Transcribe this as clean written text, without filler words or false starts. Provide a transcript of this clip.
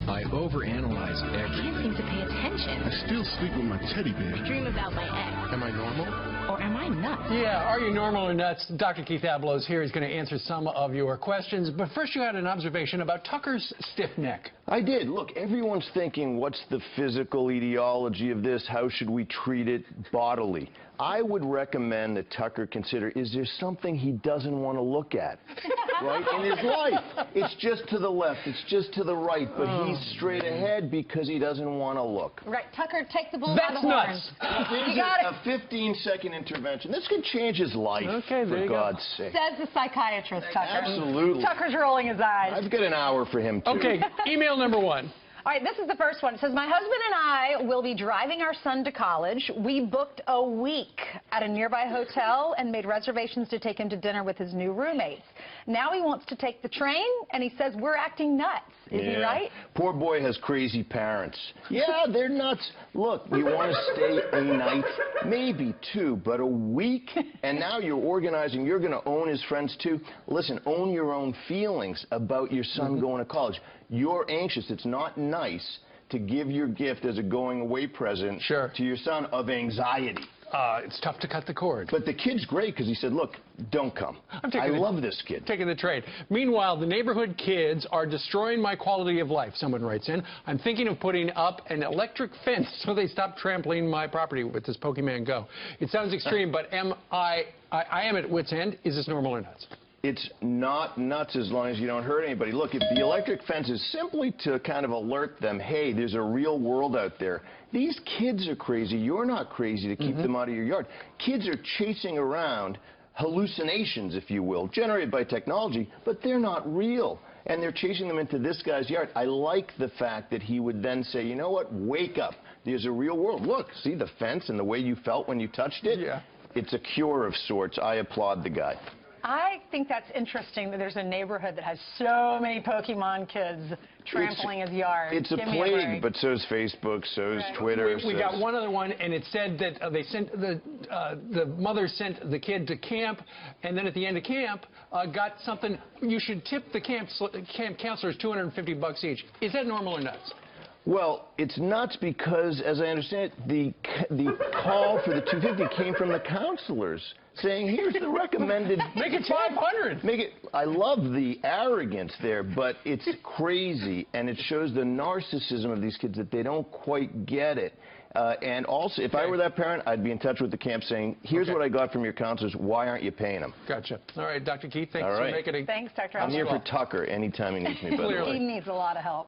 I overanalyze everything. Can't seem to pay attention. I still sleep with my teddy bear. Dream about my ex. Am I normal? Or am I nuts? Yeah, are you normal or nuts? Dr. Keith Ablow is here. He's going to answer some of your questions. But first, you had an observation about Tucker's stiff neck. I did. Look, everyone's thinking, what's the physical etiology of this? How should we treat it bodily? I would recommend that Tucker consider, is there something he doesn't want to look at, right, in his life? It's just to the left, it's just to the right, but he's straight ahead because he doesn't want to look. Right, Tucker, take the bull by the horns. You got a 15-second intervention. This could change his life, okay, for God's sake. Says the psychiatrist, Tucker. Absolutely. Tucker's rolling his eyes. I've got an hour for him, too. Okay, email number 1. All right, this is the first one. It says, my husband and I will be driving our son to college. We booked a week at a nearby hotel and made reservations to take him to dinner with his new roommates. Now he wants to take the train, and he says we're acting nuts. Is he right? Poor boy has crazy parents. Yeah, they're nuts. Look, you want to stay a night, maybe 2, but a week? And now you're organizing, you're going to own his friends too. Listen, own your own feelings about your son going to college. You're anxious. It's not nice to give your gift as a going-away present to your son of anxiety. It's tough to cut the cord. But the kid's great because he said, look, don't come. I love this kid. Taking the train. Meanwhile, the neighborhood kids are destroying my quality of life, someone writes in. I'm thinking of putting up an electric fence so they stop trampling my property with this Pokemon Go. It sounds extreme, but I am at wit's end. Is this normal or nuts? It's not nuts as long as you don't hurt anybody. Look, if the electric fence is simply to kind of alert them, hey, there's a real world out there. These kids are crazy. You're not crazy to keep them out of your yard. Kids are chasing around hallucinations, if you will, generated by technology, but they're not real. And they're chasing them into this guy's yard. I like the fact that he would then say, you know what, wake up. There's a real world. Look, see the fence and the way you felt when you touched it? Yeah. It's a cure of sorts. I applaud the guy. I think that's interesting that there's a neighborhood that has so many Pokemon kids trampling his yard. It's a plague, but so is Facebook, so is Twitter. We got one other one, and it said that they sent the mother sent the kid to camp, and then at the end of camp got something. You should tip the camp counselors $250 each. Is that normal or nuts? Well, it's nuts because, as I understand it, the call for the $250 came from the counselors saying, here's the recommended. Make it $500. Make it. I love the arrogance there, but it's crazy, and it shows the narcissism of these kids that they don't quite get it. And also, if I were that parent, I'd be in touch with the camp saying, here's what I got from your counselors. Why aren't you paying them? Gotcha. All right, Dr. Keith, thanks for making it. Thanks, Dr. I'm here for Tucker anytime he needs me, by the way. He needs a lot of help.